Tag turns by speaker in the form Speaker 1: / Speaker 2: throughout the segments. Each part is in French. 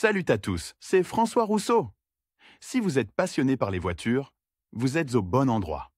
Speaker 1: Salut à tous, c'est François Rousseau. Si vous êtes passionné par les voitures, vous êtes au bon endroit.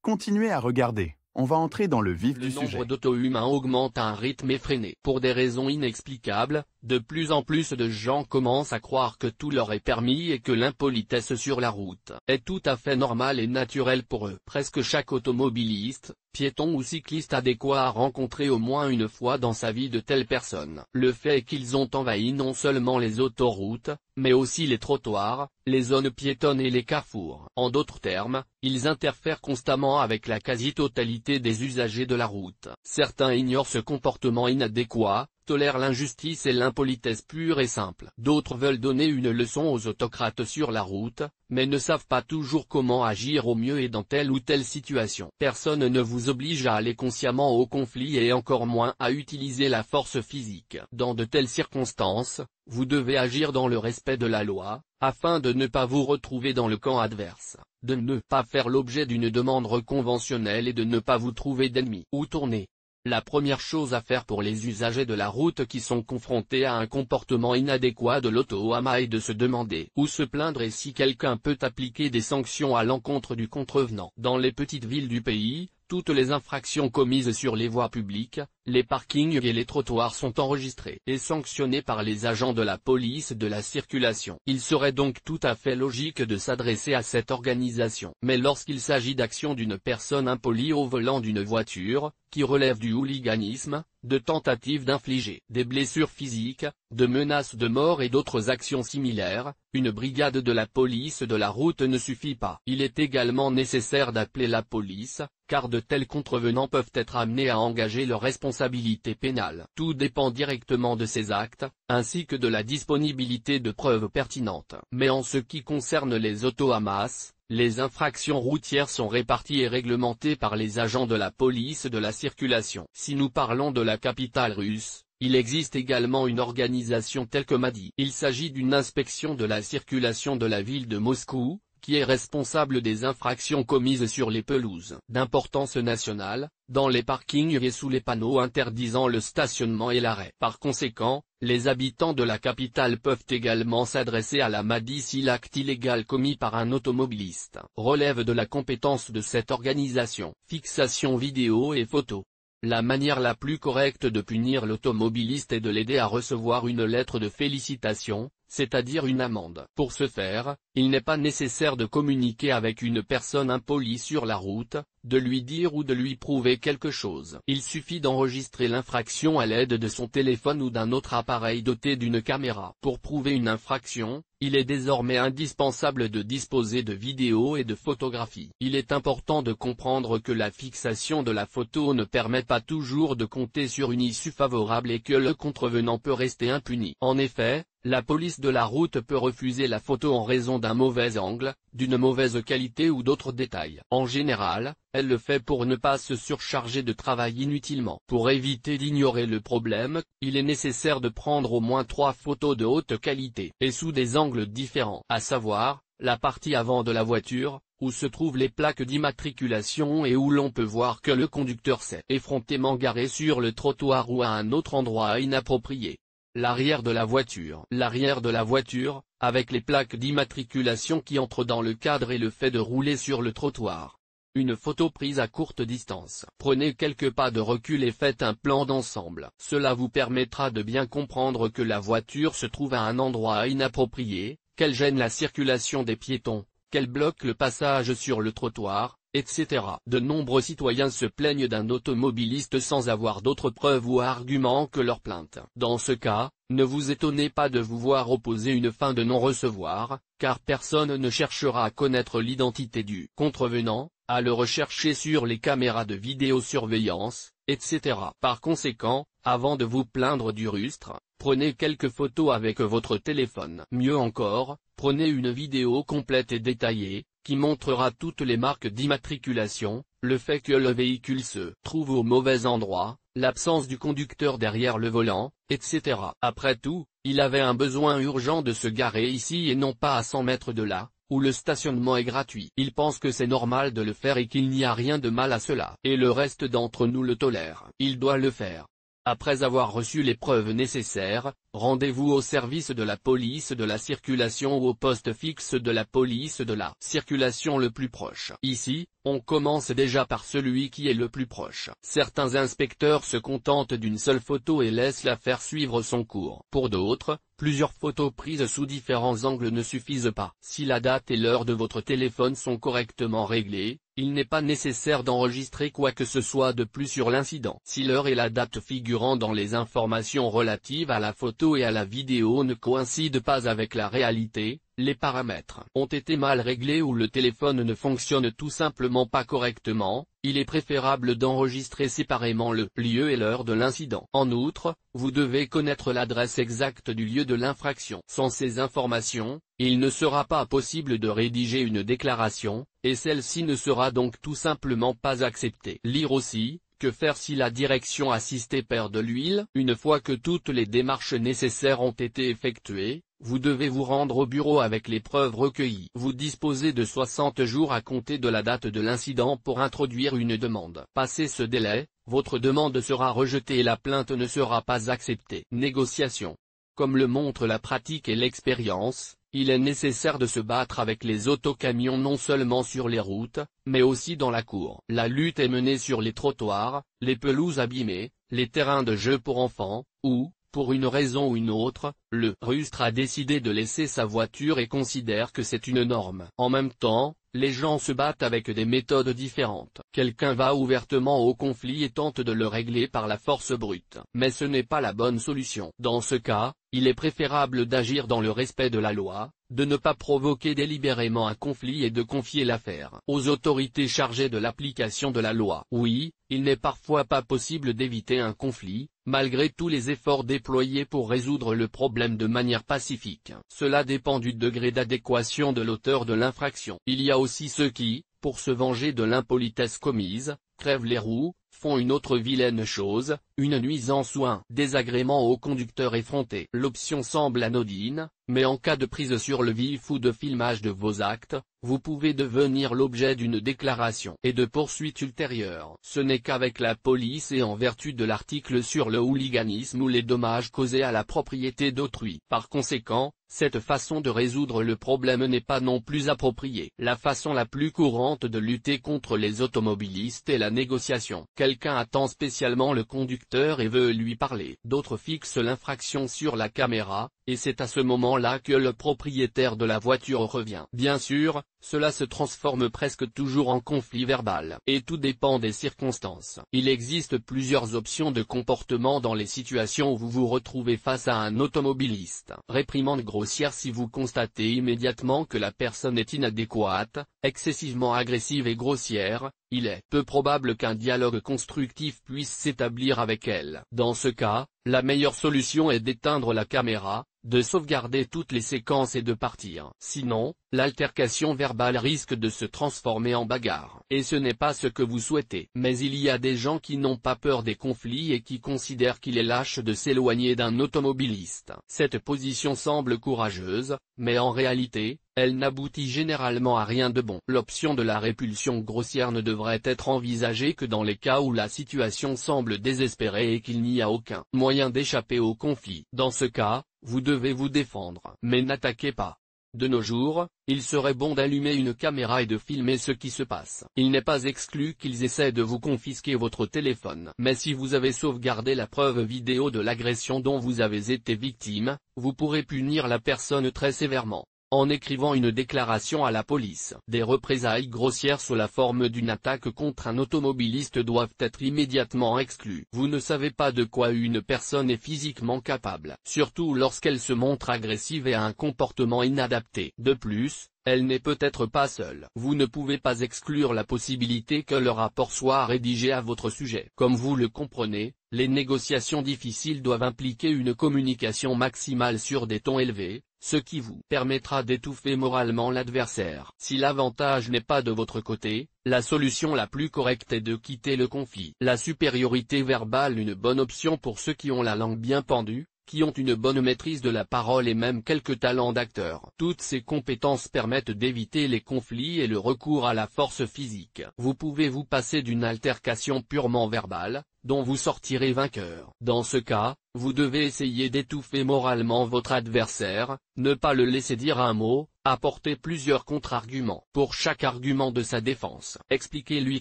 Speaker 1: Continuez à regarder, on va entrer dans le vif du sujet.
Speaker 2: Le nombre d'auto-humains augmente à un rythme effréné. Pour des raisons inexplicables, de plus en plus de gens commencent à croire que tout leur est permis et que l'impolitesse sur la route est tout à fait normale et naturelle pour eux. Presque chaque automobiliste, piéton ou cycliste adéquat a rencontré au moins une fois dans sa vie de telles personnes. Le fait est qu'ils ont envahi non seulement les autoroutes, mais aussi les trottoirs, les zones piétonnes et les carrefours. En d'autres termes, ils interfèrent constamment avec la quasi-totalité des usagers de la route. Certains ignorent ce comportement inadéquat, tolèrent l'injustice et l'impolitesse pure et simple. D'autres veulent donner une leçon aux autocrates sur la route, mais ne savent pas toujours comment agir au mieux et dans telle ou telle situation. Personne ne vous oblige à aller consciemment au conflit et encore moins à utiliser la force physique. Dans de telles circonstances, vous devez agir dans le respect de la loi, afin de ne pas vous retrouver dans le camp adverse, de ne pas faire l'objet d'une demande conventionnelle et de ne pas vous trouver d'ennemis. Où tourner ? La première chose à faire pour les usagers de la route qui sont confrontés à un comportement inadéquat de l'auto-ama est de se demander où se plaindre et si quelqu'un peut appliquer des sanctions à l'encontre du contrevenant. Dans les petites villes du pays, toutes les infractions commises sur les voies publiques, les parkings et les trottoirs sont enregistrés et sanctionnés par les agents de la police de la circulation. Il serait donc tout à fait logique de s'adresser à cette organisation. Mais lorsqu'il s'agit d'actions d'une personne impolie au volant d'une voiture, qui relève du hooliganisme, de tentatives d'infliger des blessures physiques, de menaces de mort et d'autres actions similaires, une brigade de la police de la route ne suffit pas. Il est également nécessaire d'appeler la police, car de tels contrevenants peuvent être amenés à engager leur responsabilité pénale. Tout dépend directement de ces actes, ainsi que de la disponibilité de preuves pertinentes. Mais en ce qui concerne les auto-amas, les infractions routières sont réparties et réglementées par les agents de la police de la circulation. Si nous parlons de la capitale russe, il existe également une organisation telle que MADI. Il s'agit d'une inspection de la circulation de la ville de Moscou, qui est responsable des infractions commises sur les pelouses d'importance nationale, dans les parkings et sous les panneaux interdisant le stationnement et l'arrêt. Par conséquent, les habitants de la capitale peuvent également s'adresser à la MADI si l'acte illégal commis par un automobiliste relève de la compétence de cette organisation. Fixation vidéo et photo. La manière la plus correcte de punir l'automobiliste est de l'aider à recevoir une lettre de félicitation, c'est-à-dire une amende. Pour ce faire, il n'est pas nécessaire de communiquer avec une personne impolie sur la route, de lui dire ou de lui prouver quelque chose. Il suffit d'enregistrer l'infraction à l'aide de son téléphone ou d'un autre appareil doté d'une caméra. Pour prouver une infraction, il est désormais indispensable de disposer de vidéos et de photographies. Il est important de comprendre que la fixation de la photo ne permet pas toujours de compter sur une issue favorable et que le contrevenant peut rester impuni. En effet, la police de la route peut refuser la photo en raison d'un mauvais angle, d'une mauvaise qualité ou d'autres détails. En général, elle le fait pour ne pas se surcharger de travail inutilement. Pour éviter d'ignorer le problème, il est nécessaire de prendre au moins 3 photos de haute qualité et sous des angles différents, à savoir, la partie avant de la voiture, où se trouvent les plaques d'immatriculation et où l'on peut voir que le conducteur s'est effrontément garé sur le trottoir ou à un autre endroit inapproprié. L'arrière de la voiture. L'arrière de la voiture, avec les plaques d'immatriculation qui entrent dans le cadre et le fait de rouler sur le trottoir. Une photo prise à courte distance. Prenez quelques pas de recul et faites un plan d'ensemble. Cela vous permettra de bien comprendre que la voiture se trouve à un endroit inapproprié, qu'elle gêne la circulation des piétons, qu'elle bloque le passage sur le trottoir, etc. De nombreux citoyens se plaignent d'un automobiliste sans avoir d'autres preuves ou arguments que leur plainte. Dans ce cas, ne vous étonnez pas de vous voir opposer une fin de non-recevoir, car personne ne cherchera à connaître l'identité du contrevenant, à le rechercher sur les caméras de vidéosurveillance, etc. Par conséquent, avant de vous plaindre du rustre, prenez quelques photos avec votre téléphone. Mieux encore, prenez une vidéo complète et détaillée, qui montrera toutes les marques d'immatriculation, le fait que le véhicule se trouve au mauvais endroit, l'absence du conducteur derrière le volant, etc. Après tout, il avait un besoin urgent de se garer ici et non pas à 100 mètres de là, où le stationnement est gratuit. Il pense que c'est normal de le faire et qu'il n'y a rien de mal à cela. Et le reste d'entre nous le tolère. Il doit le faire. Après avoir reçu les preuves nécessaires, rendez-vous au service de la police de la circulation ou au poste fixe de la police de la circulation le plus proche. Ici, on commence déjà par celui qui est le plus proche. Certains inspecteurs se contentent d'une seule photo et laissent l'affaire suivre son cours. Pour d'autres, plusieurs photos prises sous différents angles ne suffisent pas. Si la date et l'heure de votre téléphone sont correctement réglées, il n'est pas nécessaire d'enregistrer quoi que ce soit de plus sur l'incident. Si l'heure et la date figurant dans les informations relatives à la photo et à la vidéo ne coïncident pas avec la réalité, les paramètres ont été mal réglés ou le téléphone ne fonctionne tout simplement pas correctement, il est préférable d'enregistrer séparément le lieu et l'heure de l'incident. En outre, vous devez connaître l'adresse exacte du lieu de l'infraction. Sans ces informations, il ne sera pas possible de rédiger une déclaration, et celle-ci ne sera donc tout simplement pas acceptée. Lire aussi. Que faire si la direction assistée perd de l'huile? Une fois que toutes les démarches nécessaires ont été effectuées, vous devez vous rendre au bureau avec les preuves recueillies. Vous disposez de 60 jours à compter de la date de l'incident pour introduire une demande. Passé ce délai, votre demande sera rejetée et la plainte ne sera pas acceptée. Négociation. Comme le montrent la pratique et l'expérience, il est nécessaire de se battre avec les autocamions non seulement sur les routes, mais aussi dans la cour. La lutte est menée sur les trottoirs, les pelouses abîmées, les terrains de jeu pour enfants, où, pour une raison ou une autre, le rustre a décidé de laisser sa voiture et considère que c'est une norme. En même temps, les gens se battent avec des méthodes différentes. Quelqu'un va ouvertement au conflit et tente de le régler par la force brute. Mais ce n'est pas la bonne solution. Dans ce cas, il est préférable d'agir dans le respect de la loi, de ne pas provoquer délibérément un conflit et de confier l'affaire aux autorités chargées de l'application de la loi. Oui, il n'est parfois pas possible d'éviter un conflit, malgré tous les efforts déployés pour résoudre le problème de manière pacifique. Cela dépend du degré d'adéquation de l'auteur de l'infraction. Il y a aussi ceux qui, pour se venger de l'impolitesse commise, crèvent les roues, font une autre vilaine chose, une nuisance ou un désagrément au conducteur effronté. L'option semble anodine, mais en cas de prise sur le vif ou de filmage de vos actes, vous pouvez devenir l'objet d'une déclaration et de poursuites ultérieures. Ce n'est qu'avec la police et en vertu de l'article sur le hooliganisme ou les dommages causés à la propriété d'autrui. Par conséquent, cette façon de résoudre le problème n'est pas non plus appropriée. La façon la plus courante de lutter contre les automobilistes est la négociation. Quelqu'un attend spécialement le conducteur et veut lui parler. D'autres fixent l'infraction sur la caméra, et c'est à ce moment-là que le propriétaire de la voiture revient. Bien sûr, cela se transforme presque toujours en conflit verbal. Et tout dépend des circonstances. Il existe plusieurs options de comportement dans les situations où vous vous retrouvez face à un automobiliste. Réprimande grossière si vous constatez immédiatement que la personne est inadéquate, excessivement agressive et grossière, il est peu probable qu'un dialogue constructif puisse s'établir avec elle. Dans ce cas, la meilleure solution est d'éteindre la caméra, de sauvegarder toutes les séquences et de partir. Sinon, l'altercation verbale risque de se transformer en bagarre. Et ce n'est pas ce que vous souhaitez. Mais il y a des gens qui n'ont pas peur des conflits et qui considèrent qu'il est lâche de s'éloigner d'un automobiliste. Cette position semble courageuse, mais en réalité, elle n'aboutit généralement à rien de bon. L'option de la répulsion grossière ne devrait être envisagée que dans les cas où la situation semble désespérée et qu'il n'y a aucun moyen d'échapper au conflit. Dans ce cas, vous devez vous défendre. Mais n'attaquez pas. De nos jours, il serait bon d'allumer une caméra et de filmer ce qui se passe. Il n'est pas exclu qu'ils essaient de vous confisquer votre téléphone. Mais si vous avez sauvegardé la preuve vidéo de l'agression dont vous avez été victime, vous pourrez punir la personne très sévèrement en écrivant une déclaration à la police. Des représailles grossières sous la forme d'une attaque contre un automobiliste doivent être immédiatement exclues. Vous ne savez pas de quoi une personne est physiquement capable, surtout lorsqu'elle se montre agressive et a un comportement inadapté. De plus, elle n'est peut-être pas seule. Vous ne pouvez pas exclure la possibilité que le rapport soit rédigé à votre sujet. Comme vous le comprenez, les négociations difficiles doivent impliquer une communication maximale sur des tons élevés, ce qui vous permettra d'étouffer moralement l'adversaire. Si l'avantage n'est pas de votre côté, la solution la plus correcte est de quitter le conflit. La supériorité verbale, une bonne option pour ceux qui ont la langue bien pendue, qui ont une bonne maîtrise de la parole et même quelques talents d'acteur. Toutes ces compétences permettent d'éviter les conflits et le recours à la force physique. Vous pouvez vous passer d'une altercation purement verbale, dont vous sortirez vainqueur. Dans ce cas, vous devez essayer d'étouffer moralement votre adversaire, ne pas le laisser dire un mot, apporter plusieurs contre-arguments. Pour chaque argument de sa défense, expliquez-lui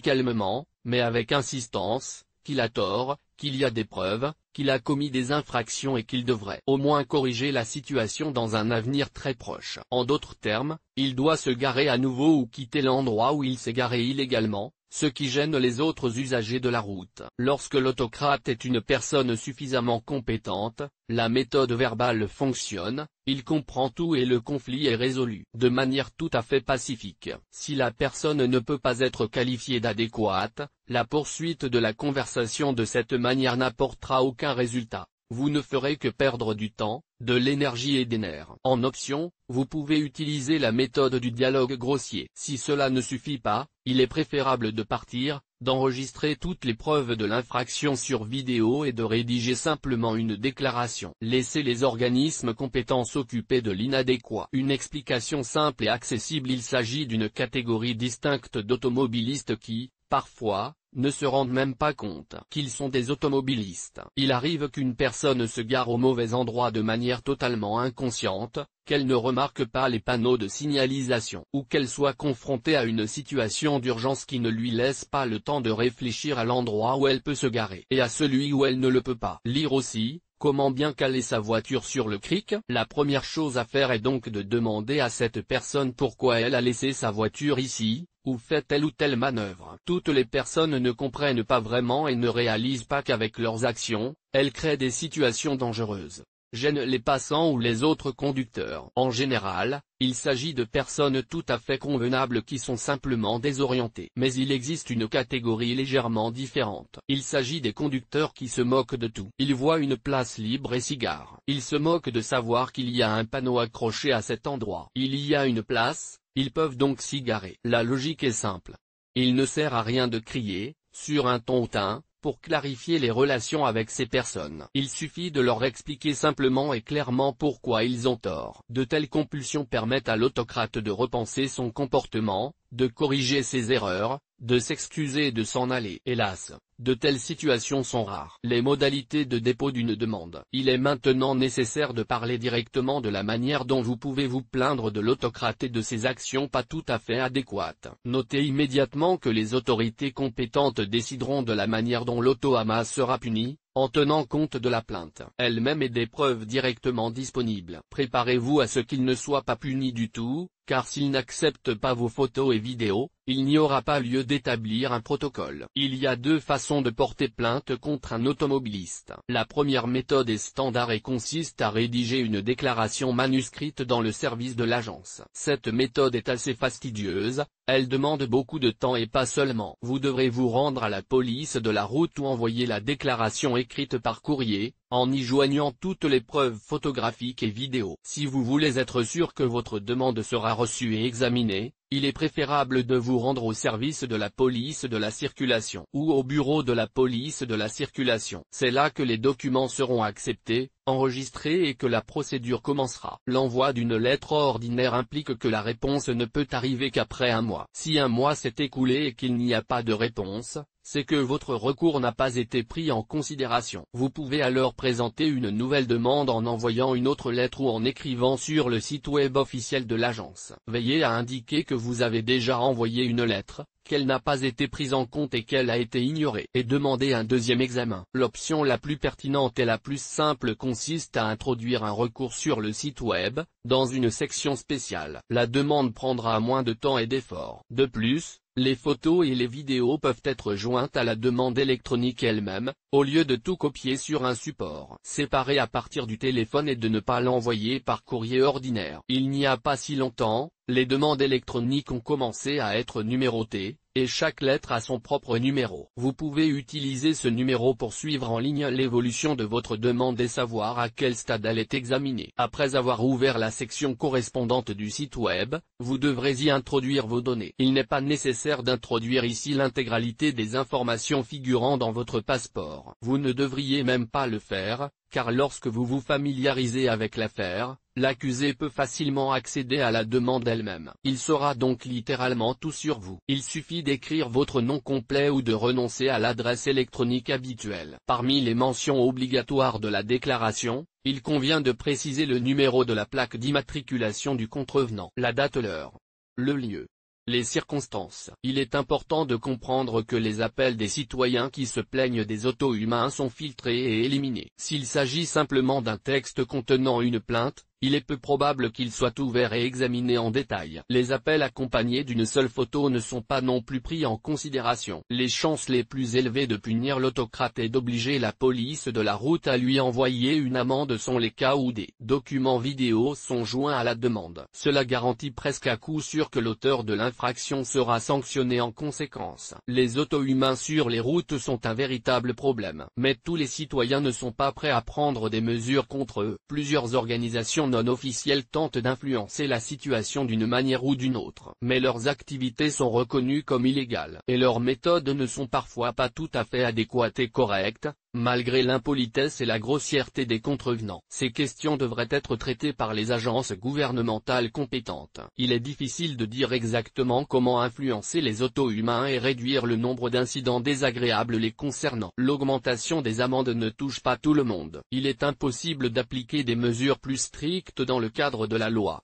Speaker 2: calmement, mais avec insistance, qu'il a tort, qu'il y a des preuves, qu'il a commis des infractions et qu'il devrait au moins corriger la situation dans un avenir très proche. En d'autres termes, il doit se garer à nouveau ou quitter l'endroit où il s'est garé illégalement, ce qui gêne les autres usagers de la route. Lorsque l'autocrate est une personne suffisamment compétente, la méthode verbale fonctionne, il comprend tout et le conflit est résolu de manière tout à fait pacifique. Si la personne ne peut pas être qualifiée d'adéquate, la poursuite de la conversation de cette manière n'apportera aucun résultat. Vous ne ferez que perdre du temps, de l'énergie et des nerfs. En option, vous pouvez utiliser la méthode du dialogue grossier. Si cela ne suffit pas, il est préférable de partir, d'enregistrer toutes les preuves de l'infraction sur vidéo et de rédiger simplement une déclaration. Laissez les organismes compétents s'occuper de l'inadéquat. Une explication simple et accessible: il s'agit d'une catégorie distincte d'automobilistes qui, parfois, ne se rendent même pas compte qu'ils sont des automobilistes. Il arrive qu'une personne se gare au mauvais endroit de manière totalement inconsciente, qu'elle ne remarque pas les panneaux de signalisation, ou qu'elle soit confrontée à une situation d'urgence qui ne lui laisse pas le temps de réfléchir à l'endroit où elle peut se garer, et à celui où elle ne le peut pas. Lire aussi. Comment bien caler sa voiture sur le cric? La première chose à faire est donc de demander à cette personne pourquoi elle a laissé sa voiture ici, ou fait telle ou telle manœuvre. Toutes les personnes ne comprennent pas vraiment et ne réalisent pas qu'avec leurs actions, elles créent des situations dangereuses, gênent les passants ou les autres conducteurs. En général, il s'agit de personnes tout à fait convenables qui sont simplement désorientées. Mais il existe une catégorie légèrement différente. Il s'agit des conducteurs qui se moquent de tout. Ils voient une place libre et s'y garent. Ils se moquent de savoir qu'il y a un panneau accroché à cet endroit. Il y a une place, ils peuvent donc s'y garer. La logique est simple. Il ne sert à rien de crier, sur un ton hautain, pour clarifier les relations avec ces personnes. Il suffit de leur expliquer simplement et clairement pourquoi ils ont tort. De telles compulsions permettent à l'autocrate de repenser son comportement, de corriger ses erreurs, de s'excuser et de s'en aller. Hélas, de telles situations sont rares. Les modalités de dépôt d'une demande. Il est maintenant nécessaire de parler directement de la manière dont vous pouvez vous plaindre de l'autocrate et de ses actions pas tout à fait adéquates. Notez immédiatement que les autorités compétentes décideront de la manière dont l'auto-AMA sera puni, en tenant compte de la plainte elle-même et des preuves directement disponibles. Préparez-vous à ce qu'il ne soit pas puni du tout, car s'il n'accepte pas vos photos et vidéos, il n'y aura pas lieu d'établir un protocole. Il y a deux façons de porter plainte contre un automobiliste. La première méthode est standard et consiste à rédiger une déclaration manuscrite dans le service de l'agence. Cette méthode est assez fastidieuse, elle demande beaucoup de temps et pas seulement. Vous devrez vous rendre à la police de la route ou envoyer la déclaration écrite par courrier, en y joignant toutes les preuves photographiques et vidéo. Si vous voulez être sûr que votre demande sera reçue et examinée, il est préférable de vous rendre au service de la police de la circulation ou au bureau de la police de la circulation. C'est là que les documents seront acceptés, enregistrés et que la procédure commencera. L'envoi d'une lettre ordinaire implique que la réponse ne peut arriver qu'après un mois. Si un mois s'est écoulé et qu'il n'y a pas de réponse, c'est que votre recours n'a pas été pris en considération. Vous pouvez alors présenter une nouvelle demande en envoyant une autre lettre ou en écrivant sur le site web officiel de l'agence. Veillez à indiquer que vous avez déjà envoyé une lettre, qu'elle n'a pas été prise en compte et qu'elle a été ignorée, et demandez un deuxième examen. L'option la plus pertinente et la plus simple consiste à introduire un recours sur le site web, dans une section spéciale. La demande prendra moins de temps et d'efforts. De plus, les photos et les vidéos peuvent être jointes à la demande électronique elle-même, au lieu de tout copier sur un support séparé à partir du téléphone et de ne pas l'envoyer par courrier ordinaire. Il n'y a pas si longtemps, les demandes électroniques ont commencé à être numérotées, et chaque lettre a son propre numéro. Vous pouvez utiliser ce numéro pour suivre en ligne l'évolution de votre demande et savoir à quel stade elle est examinée. Après avoir ouvert la section correspondante du site web, vous devrez y introduire vos données. Il n'est pas nécessaire d'introduire ici l'intégralité des informations figurant dans votre passeport. Vous ne devriez même pas le faire, car lorsque vous vous familiarisez avec l'affaire, l'accusé peut facilement accéder à la demande elle-même. Il saura donc littéralement tout sur vous. Il suffit d'écrire votre nom complet ou de renoncer à l'adresse électronique habituelle. Parmi les mentions obligatoires de la déclaration, il convient de préciser le numéro de la plaque d'immatriculation du contrevenant, la date, l'heure, le lieu, les circonstances. Il est important de comprendre que les appels des citoyens qui se plaignent des auto-humains sont filtrés et éliminés. S'il s'agit simplement d'un texte contenant une plainte, il est peu probable qu'il soit ouvert et examiné en détail. Les appels accompagnés d'une seule photo ne sont pas non plus pris en considération. Les chances les plus élevées de punir l'autocrate et d'obliger la police de la route à lui envoyer une amende sont les cas où des documents vidéo sont joints à la demande. Cela garantit presque à coup sûr que l'auteur de l'infraction sera sanctionné en conséquence. Les auto-humains sur les routes sont un véritable problème. Mais tous les citoyens ne sont pas prêts à prendre des mesures contre eux. Plusieurs organisations non officielles tentent d'influencer la situation d'une manière ou d'une autre, mais leurs activités sont reconnues comme illégales, et leurs méthodes ne sont parfois pas tout à fait adéquates et correctes, malgré l'impolitesse et la grossièreté des contrevenants. Ces questions devraient être traitées par les agences gouvernementales compétentes. Il est difficile de dire exactement comment influencer les auto-humains et réduire le nombre d'incidents désagréables les concernant. L'augmentation des amendes ne touche pas tout le monde. Il est impossible d'appliquer des mesures plus strictes dans le cadre de la loi.